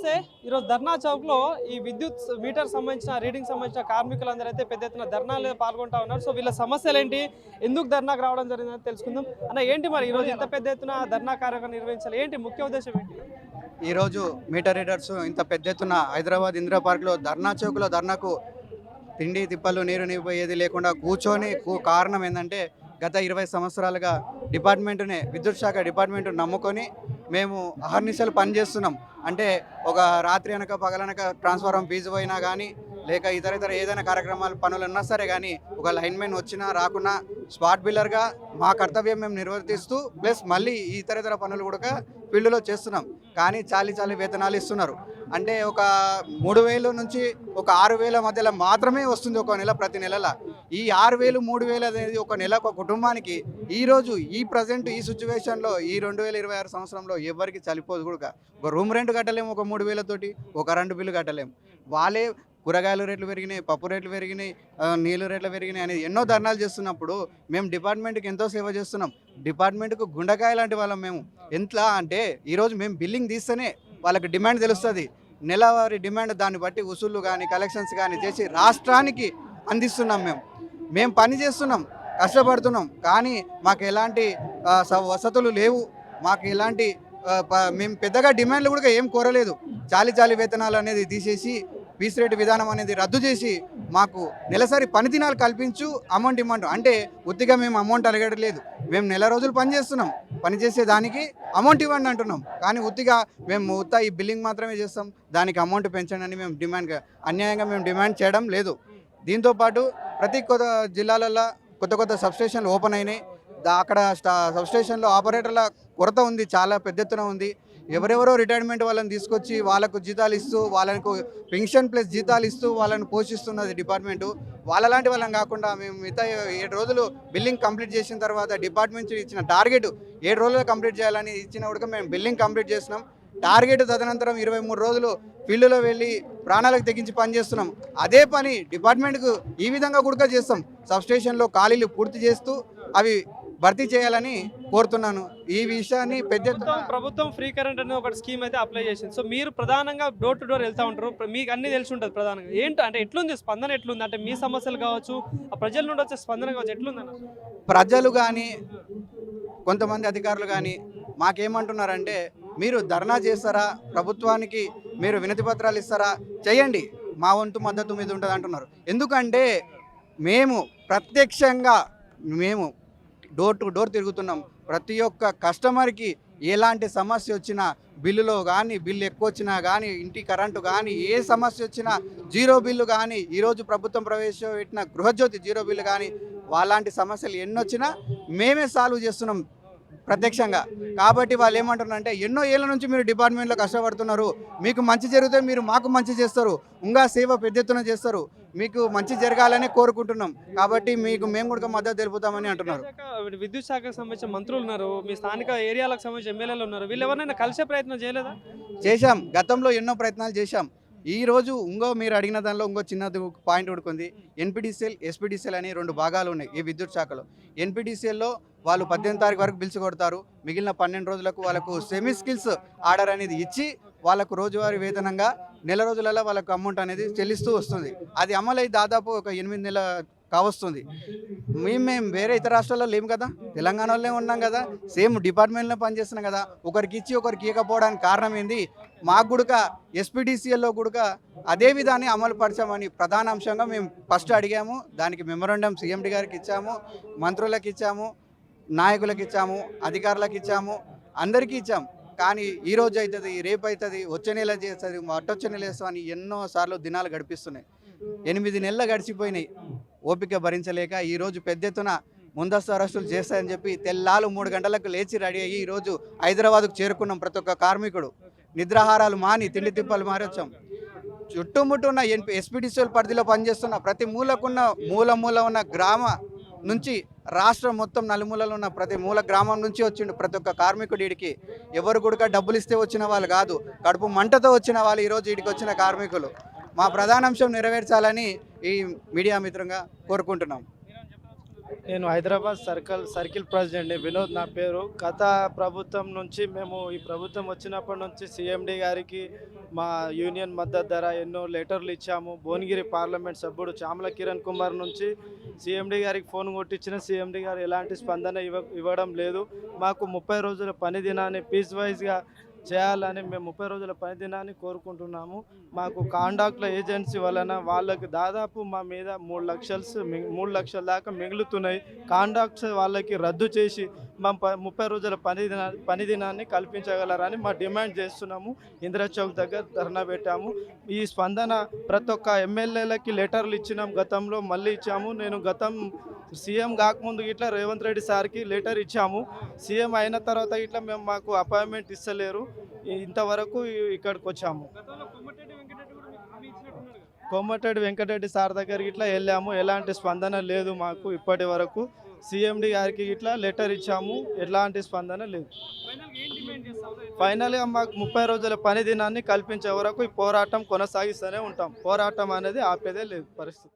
నమస్తే. ఈరోజు ధర్నా చౌక్లో ఈ విద్యుత్ మీటర్ సంబంధించిన రీడింగ్ సంబంధించిన కార్మికులందరూ అయితే పెద్ద ఎత్తున ధర్నాలు పాల్గొంటా ఉన్నారు. సో వీళ్ళ సమస్యలు ఏంటి, ఎందుకు ధర్నాకు రావడం జరిగిందని తెలుసుకుందాం. అన్న ఏంటి మరి ఈరోజు ఇంత పెద్ద ఎత్తున ధర్నా కార్యక్రమం నిర్వహించాలి, ఏంటి ముఖ్య ఉద్దేశం ఏంటి? ఈరోజు మీటర్ రీడర్స్ ఇంత పెద్ద ఎత్తున హైదరాబాద్ ఇందిరా పార్క్లో ధర్నా చౌక్లో ధర్నాకు తిండి తిప్పలు నీరు నింపేది లేకుండా కూర్చొని కారణం ఏంటంటే గత 20 సంవత్సరాలుగా విద్యుత్ శాఖ డిపార్ట్మెంట్ నమ్ముకొని మేము అహర్నిశలు పనిచేస్తున్నాం. అంటే ఒక రాత్రి అనక పగలనక ట్రాన్స్ఫార్మర్ ఫీజు పోయినా కానీ లేక ఇతర ఏదైనా కార్యక్రమాలు పనులు ఉన్నా సరే కానీ ఒక లైన్మెన్ వచ్చినా రాకున్నా స్పాట్ బిల్లర్గా మా కర్తవ్యం మేము నిర్వర్తిస్తూ ప్లస్ మళ్ళీ ఇతర పనులు కూడా ఫీల్డ్లో చేస్తున్నాం. కానీ చాలి వేతనాలు ఇస్తున్నారు. అంటే ఒక 3,000 నుంచి ఒక 6,000 మధ్యలో మాత్రమే వస్తుంది ఒక నెల, ప్రతి నెలల. ఈ 6,000 3,000 అనేది ఒక నెల ఒక కుటుంబానికి ఈరోజు ఈ ప్రజెంట్ ఈ సిచ్యువేషన్లో ఈ 2026 సంవత్సరంలో ఎవరికి చలిపోదు కూడా. ఒక రూమ్ రెంట్ కట్టలేము ఒక 3,000 తోటి, ఒక కరెంటు బిల్లు కట్టలేము. వాళ్ళే కూరగాయల రేట్లు పెరిగినాయి, పప్పు రేట్లు పెరిగినాయి, నీళ్ళు రేట్లు పెరిగినాయి అనేది ఎన్నో ధర్నాలు చేస్తున్నప్పుడు మేము డిపార్ట్మెంట్కి ఎంతో సేవ చేస్తున్నాం. డిపార్ట్మెంట్కు గుండెకాయ లాంటి వాళ్ళం మేము. ఎంతలా అంటే ఈరోజు మేము బిల్లింగ్ తీస్తేనే వాళ్ళకి డిమాండ్ తెలుస్తుంది. నెలవారీ డిమాండ్ దాన్ని బట్టి వసూళ్ళు కానీ కలెక్షన్స్ కానీ చేసి రాష్ట్రానికి అందిస్తున్నాం. మేము పని చేస్తున్నాం, కష్టపడుతున్నాం. కానీ మాకు ఎలాంటి వసతులు లేవు, మాకు ఎలాంటి మేము పెద్దగా డిమాండ్లు కూడా ఏం కోరలేదు. చాలి వేతనాలు అనేది తీసేసి పీస్ రేట్ విధానం అనేది రద్దు చేసి మాకు నెలసరి పని దినాలు కల్పించు, అమౌంట్ ఇవ్వమంటాం. అంటే ఉత్తిగా మేము అమౌంట్ అడగట్లేదు. మేము నెల రోజులు పని చేస్తున్నాం, పని చేసే దానికి అమౌంట్ ఇవ్వండి అంటున్నాం. కానీ ఉత్తిగా మేము ఈ బిల్లింగ్ మాత్రమే చేస్తాం, దానికి అమౌంట్ పెంచండి అని మేము అన్యాయంగా మేము డిమాండ్ చేయడం లేదు. దీంతోపాటు ప్రతి కొత్త జిల్లాలలో కొత్త సబ్స్టేషన్లు ఓపెన్ అయినాయి. అక్కడ సబ్స్టేషన్లో ఆపరేటర్ల కొరత ఉంది, చాలా పెద్ద ఎత్తున ఉంది. ఎవరెవరో రిటైర్మెంట్ వాళ్ళని తీసుకొచ్చి వాళ్ళకు జీతాలు ఇస్తూ, వాళ్ళకు పెన్షన్ ప్లస్ జీతాలు ఇస్తూ వాళ్ళని పోషిస్తున్నది డిపార్ట్మెంటు. వాళ్ళలాంటి వాళ్ళని కాకుండా మేము మిగతా 7 రోజులు బిల్లింగ్ కంప్లీట్ చేసిన తర్వాత డిపార్ట్మెంట్ ఇచ్చిన టార్గెట్ 7 రోజులు కంప్లీట్ చేయాలని ఇచ్చిన కూడా మేము బిల్లింగ్ కంప్లీట్ చేస్తున్నాం. టార్గెట్ తదనంతరం 23 రోజులు ఫీల్డ్లో వెళ్ళి ప్రాణాలకు తెగించి పనిచేస్తున్నాం. అదే పని డిపార్ట్మెంట్కు ఈ విధంగా కూడా చేస్తాం. సబ్స్టేషన్లో ఖాళీలు పూర్తి చేస్తూ అవి భర్తీ చేయాలని కోరుతున్నాను. ఈ విషయాన్ని ప్రభుత్వం ఫ్రీ కరెంట్ అనేది ఒక స్కీమ్ అయితే అప్లై చేసింది. సో మీరు ప్రధానంగా డోర్ టు డోర్ వెళ్తూ ఉంటారు, మీకు అన్ని తెలిసి ఉంటుంది. ప్రధానంగా ఏంటి అంటే ఎట్లుంది స్పందన, ఎట్లుంది అంటే మీ సమస్యలు కావచ్చు, ఆ ప్రజల నుండి వచ్చే స్పందన కావచ్చు, ఎట్లుందన్న? ప్రజలు కానీ కొంతమంది అధికారులు కానీ మాకేమంటున్నారంటే, మీరు ధర్నా చేస్తారా, ప్రభుత్వానికి మీరు వినతి పత్రాలు ఇస్తారా, చేయండి, మా వంతు మద్దతు మీద ఉంటుంది అంటున్నారు. ఎందుకంటే మేము ప్రత్యక్షంగా డోర్ టు డోర్ తిరుగుతున్నాం. ప్రతి ఒక్క కస్టమర్కి ఎలాంటి సమస్య వచ్చినా, బిల్లులో కానీ బిల్లు ఎక్కువ వచ్చినా కానీ, ఇంటి కరెంటు కానీ ఏ సమస్య వచ్చినా, జీరో బిల్లు కానీ, ఈరోజు ప్రభుత్వం ప్రవేశపెట్టిన గృహజ్యోతి జీరో బిల్లు కానీ, అలాంటి సమస్యలు ఎన్నొచ్చినా మేమే సాల్వ్ చేస్తున్నాం ప్రత్యక్షంగా. కాబట్టి వాళ్ళు ఏమంటున్నారంటే, ఎన్నో ఏళ్ళ నుంచి మీరు డిపార్ట్మెంట్లో కష్టపడుతున్నారు, మీకు మంచి జరిగితే మీరు మాకు మంచి చేస్తారు, ఇంకా సేవ పెద్ద ఎత్తున చేస్తారు, మీకు మంచి జరగాలని కోరుకుంటున్నాం. కాబట్టి మేము కూడా మద్దతు తెలుపుతామని అంటున్నారు. విద్యుత్ శాఖకు సంబంధించిన మంత్రులు ఉన్నారు, మీ స్థానిక ఏరియాలకు సంబంధించిన ఎమ్మెల్యేలు ఉన్నారు, వీళ్ళు ఎవరైనా కలిసే ప్రయత్నం చేయలేదా? చేశాం, గతంలో ఎన్నో ప్రయత్నాలు చేశాం. ఈరోజు మీరు అడిగిన దానిలో చిన్న పాయింట్ ఉడుకుంది. ఎన్పిడిసిఎల్, ఎస్పిడిసిఎల్ అని 2 భాగాలు ఉన్నాయి ఈ విద్యుత్ శాఖలో. ఎన్పిడిసిఎల్లో వాళ్ళు 18 తారీఖు వరకు బిల్స్ కొడతారు. మిగిలిన 12 రోజులకు వాళ్ళకు సెమీ స్కిల్స్ ఆర్డర్ అనేది ఇచ్చి వాళ్ళకు రోజువారీ వేతనంగా నెల రోజులలో వాళ్ళకు అమౌంట్ అనేది చెల్లిస్తూ వస్తుంది. అది అమలై దాదాపు ఒక 8 నెలల కావస్తుంది. మేము వేరే ఇతర రాష్ట్రాల్లో లేము కదా, తెలంగాణలోనే ఉన్నాం కదా, సేమ్ డిపార్ట్మెంట్లో పనిచేస్తున్నాం కదా. ఒకరికి ఇచ్చి ఒకరికి ఇవ్వకపోవడానికి కారణం ఏంది? మాకు కూడా ఎస్పీడీసీఎల్లో కూడా అదే విధాన్ని అమలు పరచామని ప్రధాన అంశంగా మేము ఫస్ట్ అడిగాము. దానికి మెమోరాండం సీఎండి గారికి ఇచ్చాము, మంత్రులకు ఇచ్చాము, నాయకులకు ఇచ్చాము, అధికారులకు ఇచ్చాము, అందరికీ ఇచ్చాము. కానీ ఈరోజు అవుతుంది, రేపు అవుతుంది, వచ్చే నెల చేస్తుంది, అట్టొచ్చే నెల చేస్తామని ఎన్నోసార్లు దినాలు గడిపిస్తున్నాయి. 8 నెలలు గడిచిపోయినాయి. ఓపిక భరించలేక ఈరోజు పెద్ద ఎత్తున ముందస్తు అరెస్టులు చేస్తాయని చెప్పి తెల్లాలు 3 గంటలకు లేచి రెడీ అయ్యి ఈరోజు హైదరాబాద్కు చేరుకున్నాం. ప్రతి ఒక్క కార్మికుడు నిద్రాహారాలు మాని తిండి తిప్పలు మారొచ్చాం. చుట్టుముట్టున్న ఎస్పీడీసీఎల్ పరిధిలో పనిచేస్తున్న ప్రతి మూల ఉన్న గ్రామ నుంచి రాష్ట్రం మొత్తం నలుమూలలో ఉన్న ప్రతి మూల గ్రామం నుంచి వచ్చిండు ప్రతి ఒక్క కార్మికుడు ఈడికి. ఎవరు కూడా డబ్బులు ఇస్తే వచ్చిన వాళ్ళు కాదు, కడుపు మంటతో వచ్చిన వాళ్ళు ఈరోజు ఈడికి వచ్చిన కార్మికులు. మా ప్రధాన అంశం నెరవేర్చాలని ఈ మీడియా మిత్రంగా కోరుకుంటున్నాం. నేను హైదరాబాద్ సర్కిల్ ప్రెసిడెంట్ని వినోద్ నా పేరు. గత ప్రభుత్వం నుంచి మేము ఈ ప్రభుత్వం వచ్చినప్పటి నుంచి సిఎండి గారికి మా యూనియన్ మద్దతు ధర ఎన్నో లెటర్లు ఇచ్చాము. భువనగిరి పార్లమెంట్ సభ్యుడు చామల కిరణ్ కుమార్ నుంచి సిఎండి గారికి ఫోన్ కొట్టించిన సిఎండి గారు ఎలాంటి స్పందన ఇవ్వడం లేదు. మాకు 30 రోజుల పని దినాన్ని పీస్ వైజ్గా చేయాలని మేము 30 రోజుల పని దినాన్ని కోరుకుంటున్నాము. మాకు కాంట్రాక్ట్ల ఏజెన్సీ వలన వాళ్ళకి దాదాపు మా మీద 3 లక్షల దాకా మిగులుతున్నాయి. కాంట్రాక్ట్స్ వాళ్ళకి రద్దు చేసి మా 30 రోజుల పని దినాన్ని కల్పించగలరని మా డిమాండ్ చేస్తున్నాము. ఇందిరా చౌక్ దగ్గర ధర్నా పెట్టాము. ఈ స్పందన ప్రతి ఒక్క ఎమ్మెల్యేలకి లెటర్లు ఇచ్చినాం, గతంలో మళ్ళీ ఇచ్చాము. నేను సీఎం కాకముందు ఇట్లా రేవంత్ రెడ్డి సార్కి లెటర్ ఇచ్చాము. సీఎం అయిన తర్వాత ఇట్లా మాకు అపాయింట్మెంట్ ఇస్తలేరు. ఇంతవరకు ఇక్కడికి వచ్చాము. కోమటిరెడ్డి వెంకటరెడ్డి సార్ దగ్గరికి ఇట్లా వెళ్ళాము, ఎలాంటి స్పందన లేదు మాకు ఇప్పటి వరకు. సిఎండి గారికి ఇట్లా లెటర్ ఇచ్చాము, ఎలాంటి స్పందన లేదు. ఫైనల్గా మాకు 30 రోజుల పని దినాన్ని కల్పించే వరకు ఈ పోరాటం కొనసాగిస్తూనే ఉంటాం. పోరాటం అనేది ఆపేదే లేదు పరిస్థితి.